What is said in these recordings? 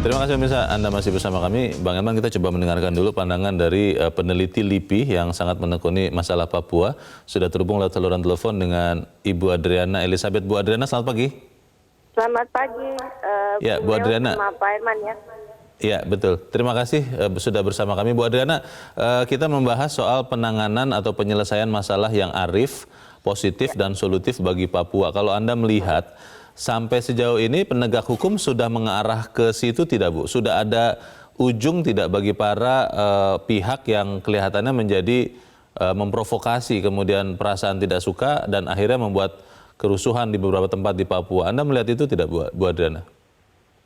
Terima kasih pemirsa, Anda masih bersama kami. Bang Herman, kita coba mendengarkan dulu pandangan dari peneliti LIPI yang sangat menekuni masalah Papua. Sudah terhubung lewat saluran telepon dengan Ibu Adriana Elizabeth. Bu Adriana, selamat pagi. Selamat pagi, Ya, Bu Adriana. sama Pak Herman ya. Iya, betul. Terima kasih sudah bersama kami. Bu Adriana, kita membahas soal penanganan atau penyelesaian masalah yang arif, positif, dan solutif bagi Papua. Kalau Anda melihat, sampai sejauh ini penegak hukum sudah mengarah ke situ tidak, Bu? Sudah ada ujung tidak bagi para pihak yang kelihatannya menjadi memprovokasi, kemudian perasaan tidak suka, dan akhirnya membuat kerusuhan di beberapa tempat di Papua. Anda melihat itu tidak, Bu Adriana?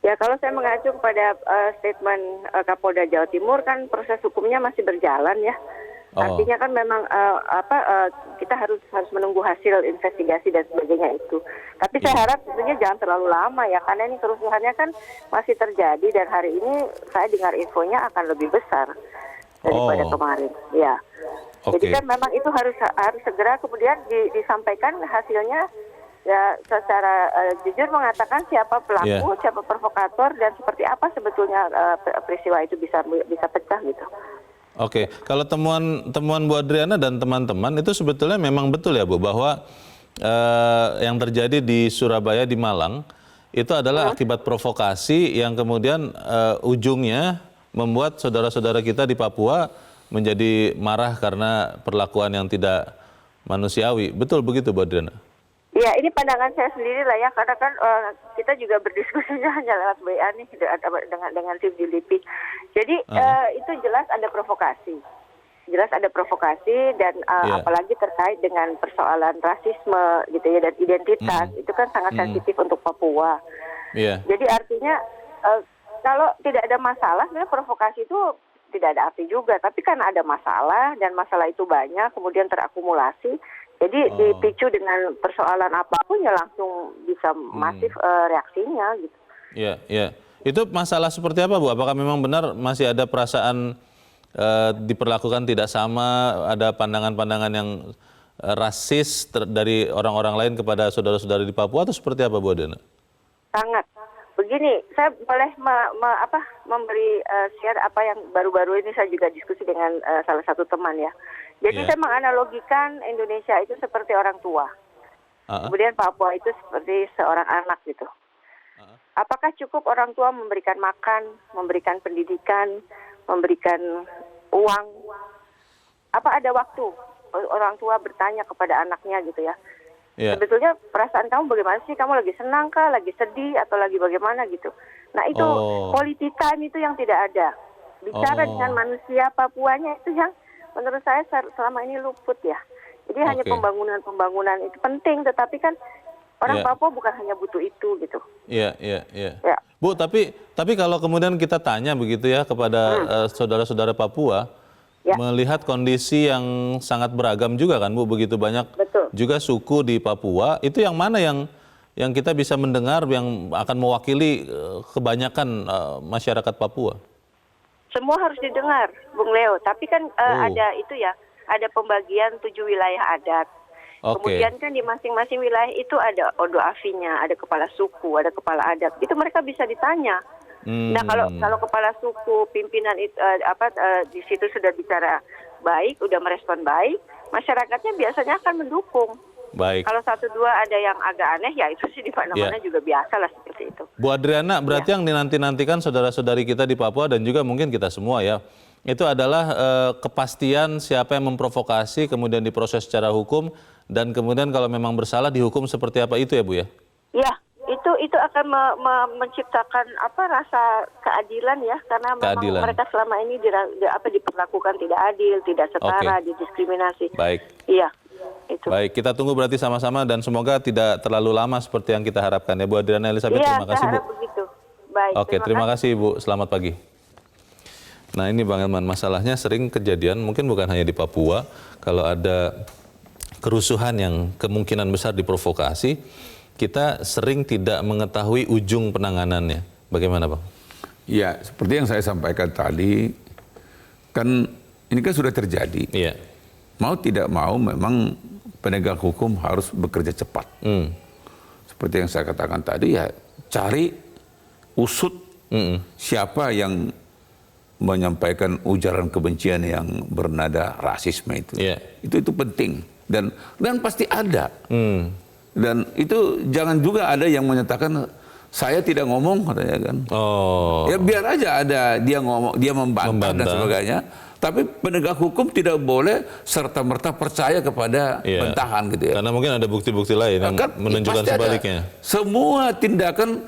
Ya, kalau saya mengacu kepada statement Kapolda Jawa Timur, kan proses hukumnya masih berjalan ya. Artinya kan memang kita harus menunggu hasil investigasi dan sebagainya itu. Tapi saya harap tentunya jangan terlalu lama ya, karena ini kerusuhannya kan masih terjadi dan hari ini saya dengar infonya akan lebih besar daripada kemarin. Ya. Jadi kan memang itu harus segera kemudian disampaikan hasilnya. Ya, secara jujur mengatakan siapa pelaku, siapa provokator, dan seperti apa sebetulnya peristiwa itu bisa pecah gitu. Oke, kalau temuan Bu Adriana dan teman-teman itu sebetulnya memang betul ya Bu, bahwa yang terjadi di Surabaya, di Malang, itu adalah akibat provokasi yang kemudian ujungnya membuat saudara-saudara kita di Papua menjadi marah karena perlakuan yang tidak manusiawi. Betul begitu Bu Adriana? Ya, ini pandangan saya sendiri lah ya, karena kan kita juga berdiskusinya hanya lewat WA nih dengan tim di LIPI. Jadi itu jelas ada provokasi. Jelas ada provokasi dan apalagi terkait dengan persoalan rasisme gitu ya, dan identitas, itu kan sangat sensitif untuk Papua. Jadi artinya kalau tidak ada masalah, sebenarnya provokasi itu tidak ada arti juga. Tapi karena ada masalah dan masalah itu banyak, kemudian terakumulasi, jadi dipicu dengan persoalan apapun ya langsung bisa masif reaksinya gitu. Iya, iya. Itu masalah seperti apa Bu? Apakah memang benar masih ada perasaan diperlakukan tidak sama, ada pandangan-pandangan yang rasis dari orang-orang lain kepada saudara-saudara di Papua, atau seperti apa Bu Adriana? Sangat. Begini, saya boleh memberi share apa yang baru-baru ini saya juga diskusi dengan salah satu teman ya. Jadi saya menganalogikan Indonesia itu seperti orang tua. Kemudian Papua itu seperti seorang anak gitu. Apakah cukup orang tua memberikan makan, memberikan pendidikan, memberikan uang? Apa ada waktu orang tua bertanya kepada anaknya gitu ya? Sebetulnya perasaan kamu bagaimana sih? Kamu lagi senang kah? Lagi sedih? Atau lagi bagaimana gitu? Nah itu quality time itu yang tidak ada. Bicara dengan manusia Papuanya itu yang menurut saya selama ini luput ya. Jadi hanya pembangunan itu penting, tetapi kan orang Papua bukan hanya butuh itu gitu. Iya. Bu, tapi kalau kemudian kita tanya begitu ya kepada saudara-saudara Papua, melihat kondisi yang sangat beragam juga kan Bu, begitu banyak juga suku di Papua, itu yang mana yang kita bisa mendengar yang akan mewakili kebanyakan masyarakat Papua? Semua harus didengar, Bung Leo. Tapi kan ada itu ya, ada pembagian 7 wilayah adat. Kemudian kan di masing-masing wilayah itu ada odo afinya, ada kepala suku, ada kepala adat. Itu mereka bisa ditanya. Nah kalau kepala suku, pimpinan itu di situ sudah bicara baik, udah merespon baik, masyarakatnya biasanya akan mendukung. Baik. Kalau satu dua ada yang agak aneh, ya itu sih di mana-mana juga biasa lah seperti itu. Bu Adriana, berarti yang dinanti-nantikan saudara-saudari kita di Papua dan juga mungkin kita semua ya, itu adalah kepastian siapa yang memprovokasi, kemudian diproses secara hukum, dan kemudian kalau memang bersalah dihukum seperti apa itu ya Bu ya? Ya, itu akan menciptakan rasa keadilan ya, karena memang mereka selama ini diperlakukan tidak adil, tidak setara, didiskriminasi. Baik. Iya. Itu. Baik, kita tunggu berarti sama-sama dan semoga tidak terlalu lama seperti yang kita harapkan ya Bu Adriana Elizabeth. Terima kasih Bu. Begitu. Baik. Oke, terima kasih Bu. Selamat pagi. Nah ini Bang Herman, masalahnya sering kejadian, mungkin bukan hanya di Papua, kalau ada kerusuhan yang kemungkinan besar diprovokasi, kita sering tidak mengetahui ujung penanganannya. Bagaimana Bang? Ya, seperti yang saya sampaikan tadi, kan ini kan sudah terjadi. Iya. Mau tidak mau memang penegak hukum harus bekerja cepat. Seperti yang saya katakan tadi, ya cari, usut Siapa yang menyampaikan ujaran kebencian yang bernada rasisme itu. Iya. Itu penting dan pasti ada. Dan itu jangan juga ada yang menyatakan saya tidak ngomong katanya kan. Oh. Ya biar aja ada dia ngomong, dia membantah dan sebagainya. Tapi penegak hukum tidak boleh serta-merta percaya kepada bentahan gitu ya. Karena mungkin ada bukti-bukti lain yang menunjukkan sebaliknya. Semua tindakan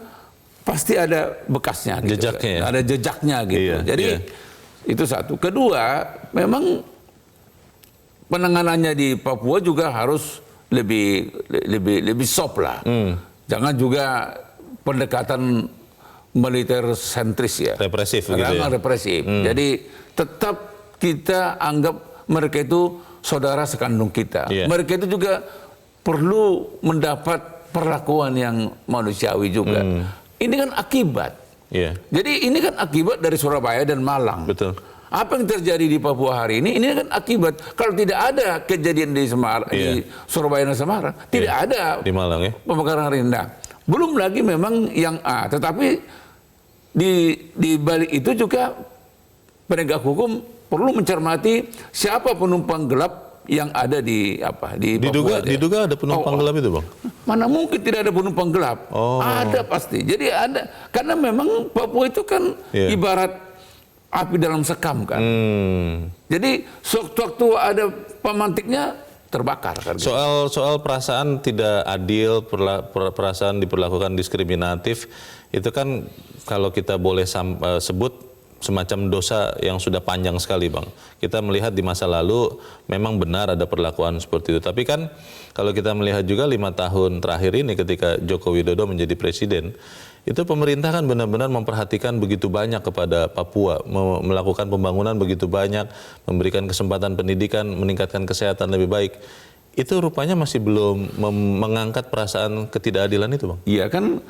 pasti ada bekasnya gitu. Jejaknya. Ada jejaknya gitu. Jadi itu satu. Kedua, memang penanganannya di Papua juga harus lebih soft lah. Jangan juga pendekatan militer sentris ya. Represif gitu ya. Represif. Jadi tetap kita anggap mereka itu saudara sekandung kita. Mereka itu juga perlu mendapat perlakuan yang manusiawi juga. Ini kan akibat. Jadi ini kan akibat dari Surabaya dan Malang. Betul. Apa yang terjadi di Papua hari ini kan akibat. Kalau tidak ada kejadian di Surabaya dan Semarang, tidak ada di Malang ya. Pemekaran hari ini. Nah, belum lagi memang yang tetapi di balik itu juga penegak hukum perlu mencermati siapa penumpang gelap yang ada di Papua. Diduga ada penumpang gelap itu, Bang? Mana mungkin tidak ada penumpang gelap? Ada pasti. Jadi ada, karena memang Papua itu kan ibarat api dalam sekam kan. Jadi sewaktu ada pemantiknya terbakar kan. Soal perasaan tidak adil, perasaan diperlakukan diskriminatif, itu kan kalau kita boleh sebut semacam dosa yang sudah panjang sekali, Bang. Kita melihat di masa lalu memang benar ada perlakuan seperti itu. Tapi kan kalau kita melihat juga 5 tahun terakhir ini ketika Joko Widodo menjadi presiden, itu pemerintah kan benar-benar memperhatikan begitu banyak kepada Papua, melakukan pembangunan begitu banyak, memberikan kesempatan pendidikan, meningkatkan kesehatan lebih baik. Itu rupanya masih belum mengangkat perasaan ketidakadilan itu, Bang. Iya kan,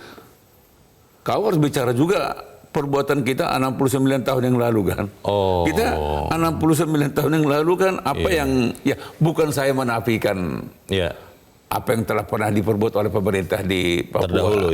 kau harus bicara juga perbuatan kita 69 tahun yang lalu kan. Kita 69 tahun yang lalu kan yang bukan saya menafikan apa yang telah pernah diperbuat oleh pemerintah di Papua. Terdahulu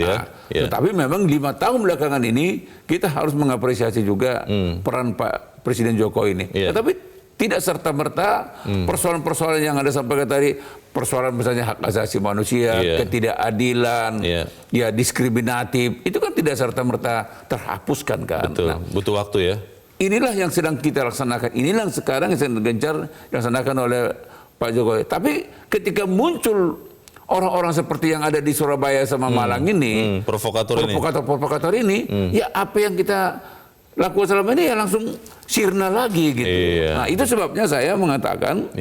Tetapi memang 5 tahun belakangan ini kita harus mengapresiasi juga peran Pak Presiden Jokowi ini. Tetapi tidak serta-merta persoalan-persoalan yang ada sampai tadi, persoalan misalnya hak asasi manusia, ketidakadilan, diskriminatif, itu kan tidak serta-merta terhapuskan kan. Betul, butuh waktu ya. Inilah yang sedang kita laksanakan, inilah yang sekarang yang sedang gencar dilaksanakan oleh Pak Jokowi. Tapi ketika muncul orang-orang seperti yang ada di Surabaya sama Malang ini, provokator ini, ya apa yang kita lakukan selama ini ya langsung sirna lagi gitu. Nah itu sebabnya saya mengatakan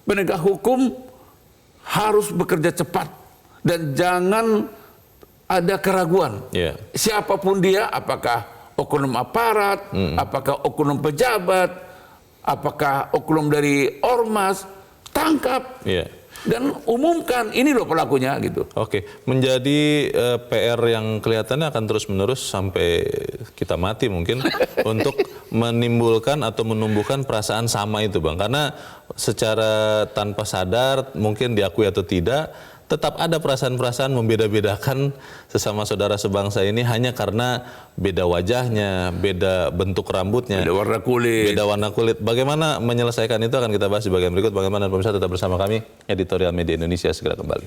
penegak hukum harus bekerja cepat dan jangan ada keraguan. Siapapun dia, apakah oknum aparat, apakah oknum pejabat, apakah oknum dari ormas, tangkap. Dan umumkan ini loh pelakunya gitu. Oke, menjadi PR yang kelihatannya akan terus-menerus sampai kita mati mungkin untuk menimbulkan atau menumbuhkan perasaan sama itu, Bang. Karena secara tanpa sadar mungkin diakui atau tidak, tetap ada perasaan-perasaan membeda-bedakan sesama saudara sebangsa ini hanya karena beda wajahnya, beda bentuk rambutnya, beda warna kulit. Bagaimana menyelesaikan itu akan kita bahas di bagian berikut. Bagaimana pemirsa, tetap bersama kami, Editorial Media Indonesia segera kembali.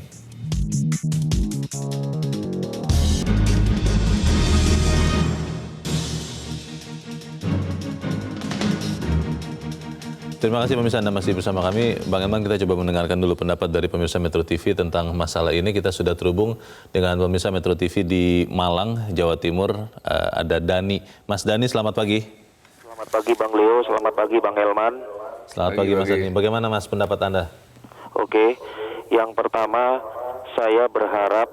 Terima kasih pemirsa, Anda masih bersama kami. Bang Elman, kita coba mendengarkan dulu pendapat dari pemirsa Metro TV tentang masalah ini. Kita sudah terhubung dengan pemirsa Metro TV di Malang, Jawa Timur. Ada Dani. Mas Dani, selamat pagi. Selamat pagi Bang Leo, selamat pagi Bang Elman. Selamat pagi Mas Dani. Bagaimana Mas pendapat Anda? Oke, yang pertama saya berharap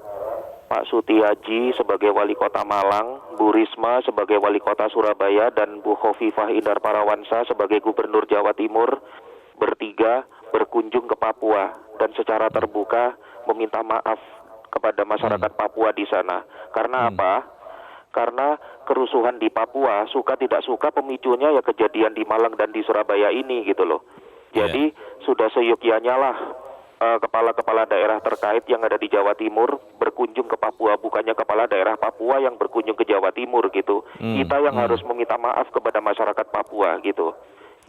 Pak Sutiaji sebagai Wali Kota Malang, Bu Risma sebagai Wali Kota Surabaya, dan Bu Khofifah Indar Parawansa sebagai Gubernur Jawa Timur bertiga berkunjung ke Papua dan secara terbuka meminta maaf kepada masyarakat Papua di sana. Karena apa? Karena kerusuhan di Papua, suka tidak suka pemicunya ya kejadian di Malang dan di Surabaya ini gitu loh. Jadi sudah seyogyanya lah kepala-kepala daerah terkait yang ada di Jawa Timur berkunjung ke Papua, bukannya kepala daerah Papua yang berkunjung ke Jawa Timur gitu. Kita yang harus meminta maaf kepada masyarakat Papua gitu.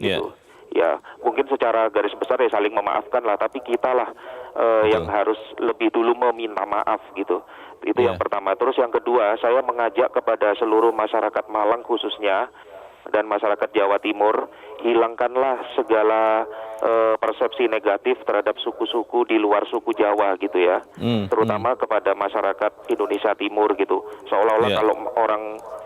Gitu. Ya, mungkin secara garis besar ya saling memaafkan lah, tapi kita lah yang harus lebih dulu meminta maaf gitu. Itu yang pertama. Terus yang kedua, saya mengajak kepada seluruh masyarakat Malang khususnya dan masyarakat Jawa Timur, hilangkanlah segala persepsi negatif terhadap suku-suku di luar suku Jawa gitu ya, terutama kepada masyarakat Indonesia Timur gitu. Seolah-olah kalau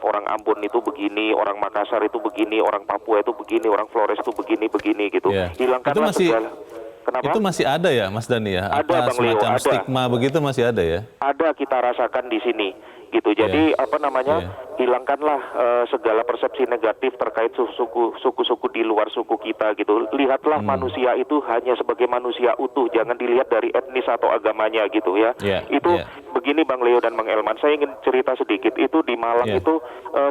orang Ambon itu begini, orang Makassar itu begini, orang Papua itu begini, orang Flores itu begini gitu. Hilangkanlah segala. Kenapa? Itu masih ada ya, Mas Dhani ya? Ada, Apa Bang Leo, semacam ada. stigma begitu masih ada ya? Ada, kita rasakan di sini gitu. Jadi hilangkanlah segala persepsi negatif terkait suku-suku di luar suku kita gitu. Lihatlah manusia itu hanya sebagai manusia utuh, jangan dilihat dari etnis atau agamanya gitu ya. Itu begini Bang Leo dan Bang Elman, saya ingin cerita sedikit. Itu di Malang itu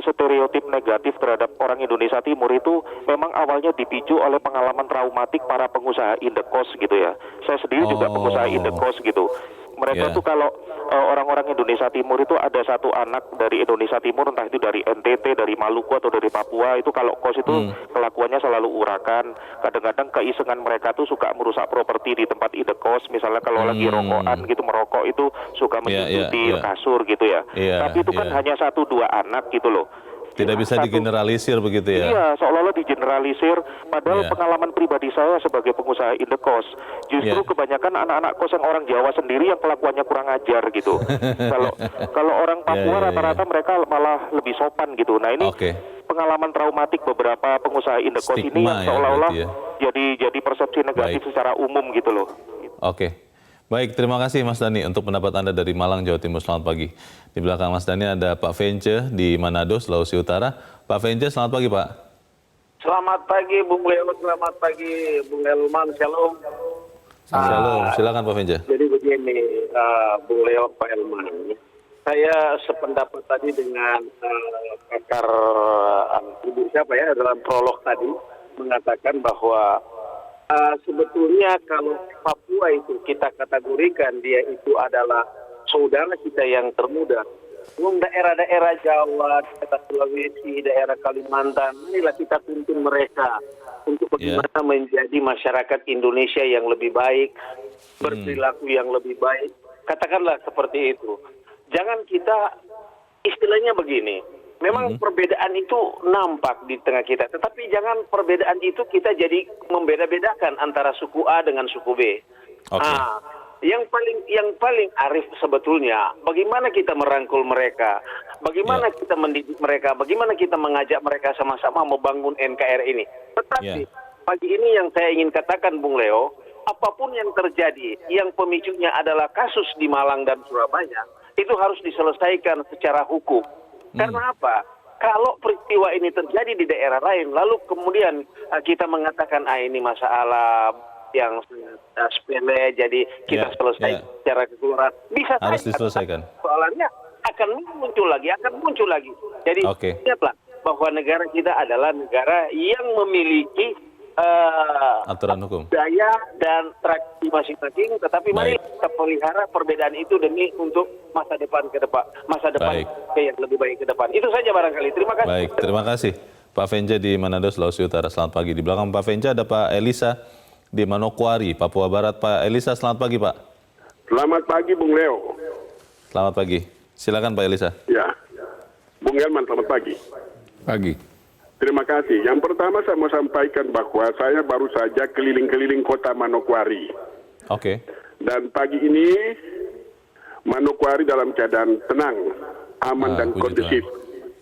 stereotip negatif terhadap orang Indonesia Timur itu memang awalnya dipicu oleh pengalaman traumatik para pengusaha indekos gitu ya. Saya sendiri juga pengusaha indekos gitu. Mereka tuh kalau orang-orang Indonesia Timur itu ada satu anak dari Indonesia Timur, entah itu dari NTT, dari Maluku atau dari Papua, itu kalau kos itu kelakuannya selalu urakan. Kadang-kadang keisengan mereka tuh suka merusak properti di tempat indekos, misalnya kalau lagi rokokan gitu, merokok itu suka mencuci kasur gitu ya. Tapi itu kan hanya 1-2 anak gitu loh. Tidak bisa digeneralisir begitu ya? Iya, seolah-olah digeneralisir. Padahal pengalaman pribadi saya sebagai pengusaha indekos, justru kebanyakan anak-anak kos yang orang Jawa sendiri yang kelakuannya kurang ajar gitu. Kalau orang Papua rata-rata mereka malah lebih sopan gitu. Nah ini pengalaman traumatik beberapa pengusaha indekos ini yang seolah-olah jadi persepsi negatif secara umum gitu loh. Baik, terima kasih Mas Dhani untuk pendapat Anda dari Malang, Jawa Timur. Selamat pagi. Di belakang Mas Dhani ada Pak Vence di Manado, Sulawesi Utara. Pak Vence, selamat pagi Pak. Selamat pagi Bung Leo, selamat pagi Bung Elman, shalom. Shalom, silakan Pak Vence. Jadi begini, Bung Leo, Pak Elman. Saya sependapat tadi dengan pakar Ibu siapa ya, dalam prolog tadi, mengatakan bahwa sebetulnya kalau Papua itu kita kategorikan dia itu adalah saudara kita yang termuda. Daerah-daerah Jawa, daerah Sulawesi, daerah Kalimantan, inilah kita tuntun mereka untuk bagaimana menjadi masyarakat Indonesia yang lebih baik, berperilaku yang lebih baik. Katakanlah seperti itu. Jangan kita, istilahnya begini, memang perbedaan itu nampak di tengah kita, tetapi jangan perbedaan itu kita jadi membeda-bedakan antara suku A dengan suku B. Yang paling arif sebetulnya, bagaimana kita merangkul mereka, bagaimana kita mendidik mereka, bagaimana kita mengajak mereka sama-sama membangun NKRI ini. Tetapi pagi ini yang saya ingin katakan, Bung Leo, apapun yang terjadi, yang pemicunya adalah kasus di Malang dan Surabaya, itu harus diselesaikan secara hukum. Karena apa? Kalau peristiwa ini terjadi di daerah lain, lalu kemudian kita mengatakan ini masalah yang sepele, jadi kita selesai secara keseluruhan. Bisa harus saja diselesaikan. Soalnya akan muncul lagi. Jadi ingatlah bahwa negara kita adalah negara yang memiliki aturan hukum, budaya dan tradisi masing-masing, tetapi mari kita pelihara perbedaan itu demi untuk masa depan yang lebih baik ke depan. Itu saja barangkali. Terima kasih. Baik, terima kasih Pak Vence di Manado, Sulawesi Utara. Selamat pagi. Di belakang Pak Vence ada Pak Elisa di Manokwari, Papua Barat. Pak Elisa, selamat pagi Pak. Selamat pagi Bung Leo. Selamat pagi. Silakan Pak Elisa. Ya, Bung Elman, selamat pagi. Pagi. Terima kasih. Yang pertama saya mau sampaikan bahwa saya baru saja keliling-keliling kota Manokwari. Dan pagi ini Manokwari dalam keadaan tenang, aman dan kondusif.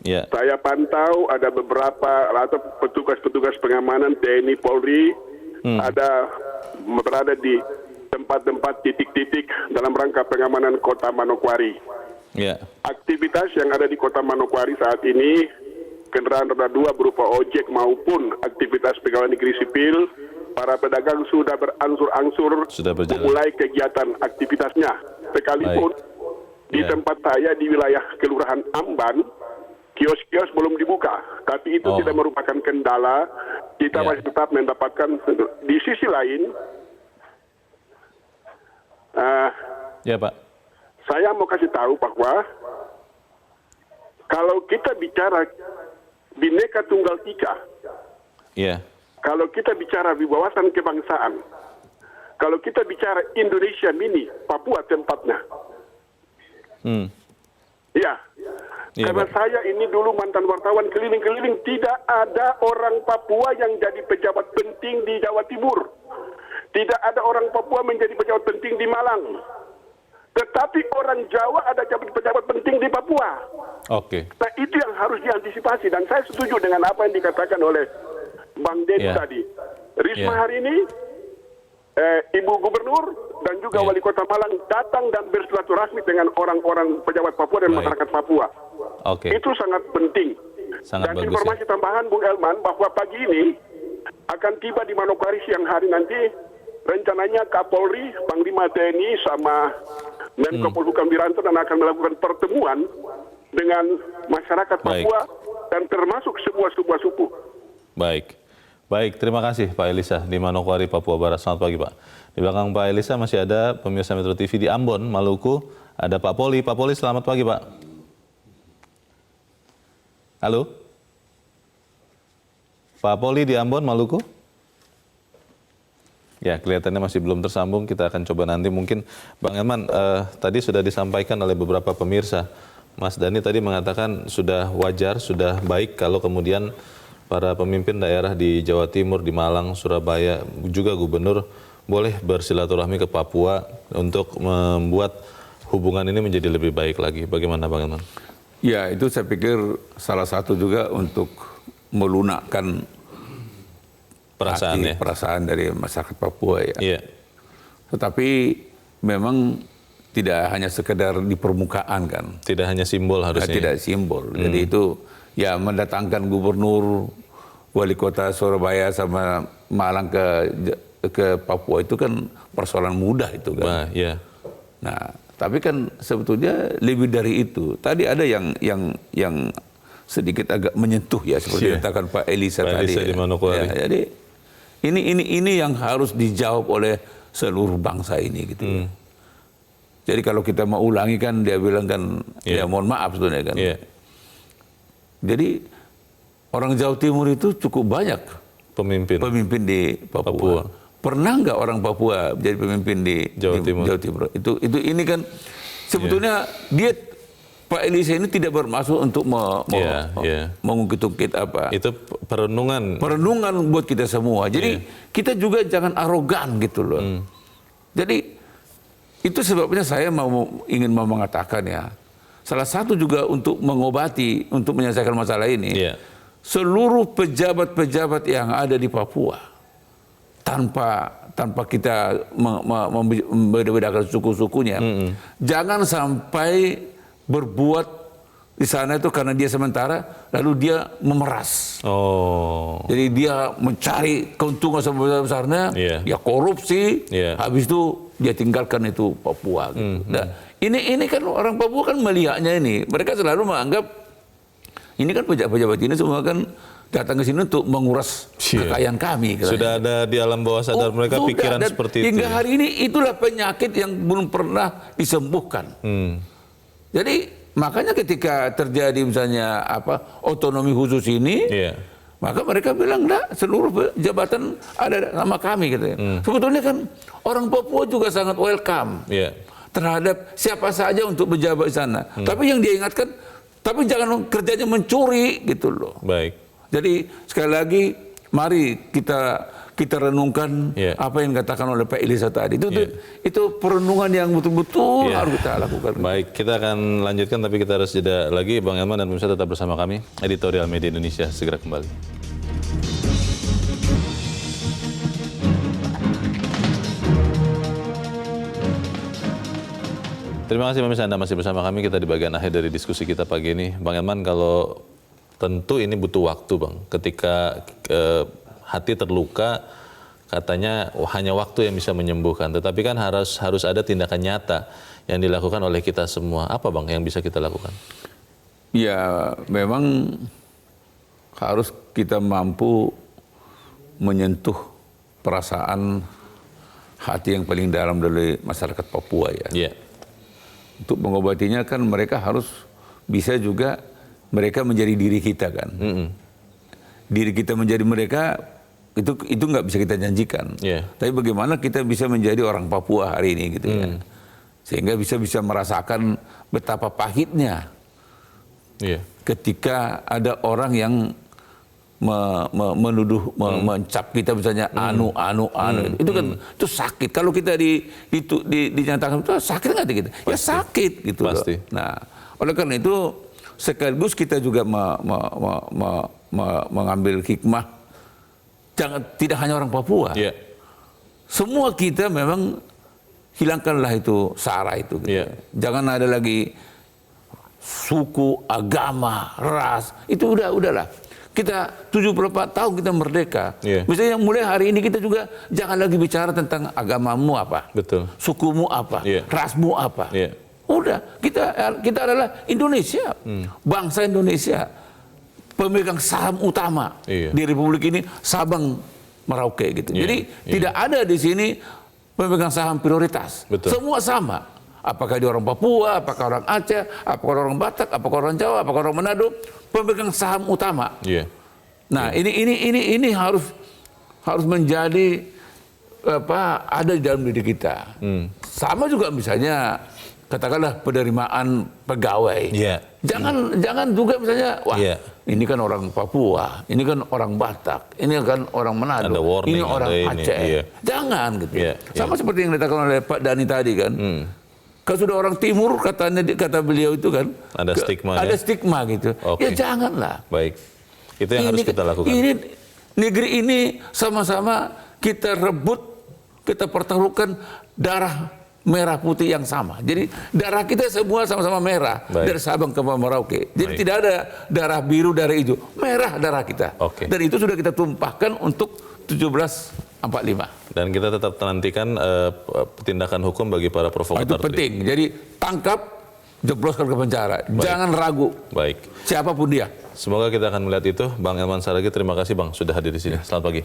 Saya pantau ada beberapa atau petugas-petugas pengamanan TNI Polri ada berada di tempat-tempat titik-titik dalam rangka pengamanan kota Manokwari. Aktivitas yang ada di kota Manokwari saat ini, kendaraan roda 2 berupa ojek maupun aktivitas pegawai negeri sipil, para pedagang sudah berangsur-angsur mulai kegiatan aktivitasnya. Sekalipun di tempat saya di wilayah Kelurahan Amban, kios-kios belum dibuka, tapi itu tidak merupakan kendala. Kita masih tetap mendapatkan. Di sisi lain, Ya, Pak. Saya mau kasih tahu bahwa kalau kita bicara Bhinneka Tunggal Ika, Iya. kalau kita bicara wawasan kebangsaan, kalau kita bicara Indonesia Mini, Papua tempatnya. Ya, Iya, karena Pak. saya ini dulu mantan wartawan keliling-keliling, tidak ada orang Papua yang jadi pejabat penting di Jawa Timur. Tidak ada orang Papua menjadi pejabat penting di Malang. Tetapi orang Jawa ada pejabat penting di Papua. Oke. Nah, itu yang harus diantisipasi. Dan saya setuju dengan apa yang dikatakan oleh Bang Dedi Ya. tadi. Risma Ya. hari ini, Ibu Gubernur dan juga Ya. Wali Kota Malang datang dan bersilaturahmi dengan orang-orang pejabat Papua dan Baik. masyarakat Papua. Oke. Itu sangat penting. Sangat Dan bagus, informasi tambahan Bung Elman bahwa pagi ini akan tiba di Manokwari siang hari nanti rencananya Kapolri, Panglima TNI sama Menko Polhukam Wiranto dan akan melakukan pertemuan dengan masyarakat Baik. Papua dan termasuk sebuah suku. Baik. Baik, terima kasih Pak Elisa di Manokwari, Papua Barat. Selamat pagi, Pak. Di belakang Pak Elisa masih ada pemirsa Metro TV di Ambon, Maluku. Ada Pak Poli. Pak Poli, selamat pagi, Pak. Halo? Pak Poli di Ambon, Maluku? Ya, kelihatannya masih belum tersambung. Kita akan coba nanti. Mungkin Bang Elman, tadi sudah disampaikan oleh beberapa pemirsa. Mas Dhani tadi mengatakan sudah wajar, sudah baik kalau kemudian para pemimpin daerah di Jawa Timur, di Malang, Surabaya, juga gubernur boleh bersilaturahmi ke Papua untuk membuat hubungan ini menjadi lebih baik lagi. Bagaimana Bang Elman? Ya, itu saya pikir salah satu juga untuk melunakkan perasaan dari masyarakat Papua ya. Iya. Tetapi memang tidak hanya sekedar di permukaan kan. Tidak hanya simbol harusnya. Tidak simbol. Jadi itu ya mendatangkan gubernur, wali kota Surabaya sama Malang ke Papua itu kan persoalan mudah itu kan. Nah, iya. Nah, tapi kan sebetulnya lebih dari itu. Tadi ada yang sedikit agak menyentuh ya seperti Iya. katakan Pak Elisa Pak tadi. Elisa di Manokwari. Ya, jadi ini yang harus dijawab oleh seluruh bangsa ini gitu. Jadi kalau kita mau ulangi kan dia bilang kan ya mohon maaf sebetulnya kan. Iya. Jadi orang Jawa Timur itu cukup banyak pemimpin di Papua. Pernah nggak orang Papua jadi pemimpin di Jawa Timur? Itu ini kan sebetulnya dia Pak Elisa ini tidak bermaksud untuk mengungkit-ungkit apa. Itu perenungan buat kita semua. Jadi kita juga jangan arogan gitu loh. Jadi itu sebabnya saya ingin mengatakan ya, salah satu juga untuk mengobati, untuk menyelesaikan masalah ini, seluruh pejabat-pejabat yang ada di Papua, tanpa kita membedakan suku-sukunya, jangan sampai berbuat di sana itu karena dia sementara, lalu dia memeras. Jadi dia mencari keuntungan sebesar-besarnya, dia korupsi, habis itu dia tinggalkan itu Papua. Gitu. Nah, ini kan orang Papua kan melihatnya ini, mereka selalu menganggap ini kan pejabat-pejabat ini semua kan datang ke sini untuk menguras kekayaan kami. Sudah ada di alam bawah sadar mereka pikiran seperti itu. Hingga hari ini itulah penyakit yang belum pernah disembuhkan. Jadi makanya ketika terjadi misalnya otonomi khusus ini, maka mereka bilang enggak, seluruh jabatan ada nama kami gitu. Sebetulnya kan orang Papua juga sangat welcome terhadap siapa saja untuk berjabat di sana. Tapi yang dia ingatkan, tapi jangan kerjanya mencuri gitu loh. Baik. Jadi sekali lagi mari kita renungkan apa yang dikatakan oleh Pak Elisa tadi. Itu perenungan yang betul-betul harus kita lakukan. Baik, kita akan lanjutkan tapi kita harus jeda lagi. Bang Elman dan pemirsa tetap bersama kami. Editorial Media Indonesia segera kembali. Terima kasih pemirsa Anda masih bersama kami. Kita di bagian akhir dari diskusi kita pagi ini. Bang Elman, kalau tentu ini butuh waktu Bang. Ketika hati terluka, katanya hanya waktu yang bisa menyembuhkan. Tetapi kan harus ada tindakan nyata yang dilakukan oleh kita semua. Apa Bang yang bisa kita lakukan? Ya memang harus kita mampu menyentuh perasaan hati yang paling dalam dari masyarakat Papua ya. Iya. Untuk mengobatinya kan mereka harus bisa juga mereka menjadi diri kita kan. Diri kita menjadi mereka itu nggak bisa kita janjikan. Yeah. Tapi bagaimana kita bisa menjadi orang Papua hari ini gitu ya. Sehingga bisa merasakan betapa pahitnya ketika ada orang yang menuduh, mencap kita misalnya itu kan itu sakit. Kalau kita dinyatakan itu sakit nggak kita? Ya sakit gitu. Pasti. Nah, oleh karena itu sekaligus kita juga mengambil hikmah, tidak hanya orang Papua. Yeah. Semua kita memang hilangkanlah itu SARA itu. Gitu. Yeah. Jangan ada lagi suku, agama, ras. Itu udahlah. Kita 74 tahun kita merdeka. Yeah. Misalnya mulai hari ini kita juga jangan lagi bicara tentang agamamu apa. Betul. Sukumu apa. Yeah. Rasmu apa. Yeah. Udah, kita adalah Indonesia. Bangsa Indonesia. Pemegang saham utama di Republik ini Sabang Merauke gitu. Jadi tidak ada di sini pemegang saham prioritas. Betul. Semua sama. Apakah dia orang Papua, apakah orang Aceh, apakah orang Batak, apakah orang Jawa, apakah orang Manado, pemegang saham utama. Yeah. Nah, ini harus menjadi ada di dalam diri kita. Sama juga misalnya katakanlah penerimaan pegawai. Yeah. Jangan juga misalnya wah ini kan orang Papua, ini kan orang Batak, ini kan orang Manado, ini orang Aceh. Yeah. Jangan gitu. Yeah. Sama seperti yang dikatakan oleh Pak Dhani tadi kan. Kalau sudah orang timur kata beliau itu kan ada stigma. Ada stigma gitu. Okay. Ya janganlah. Baik. Itu yang harus kita lakukan. Ini negeri ini sama-sama kita rebut, kita pertaruhkan darah merah putih yang sama. Jadi darah kita semua sama-sama merah. Baik. Dari Sabang ke Merauke. Jadi tidak ada darah biru, darah hijau. Merah darah kita. Okay. Dan itu sudah kita tumpahkan untuk 1745. Dan kita tetap menantikan tindakan hukum bagi para provokator. Itu penting. Jadi tangkap, jebloskan ke penjara. Baik. Jangan ragu. Baik. Siapapun dia. Semoga kita akan melihat itu. Bang Elman Saragih, terima kasih Bang sudah hadir di sini. Selamat pagi.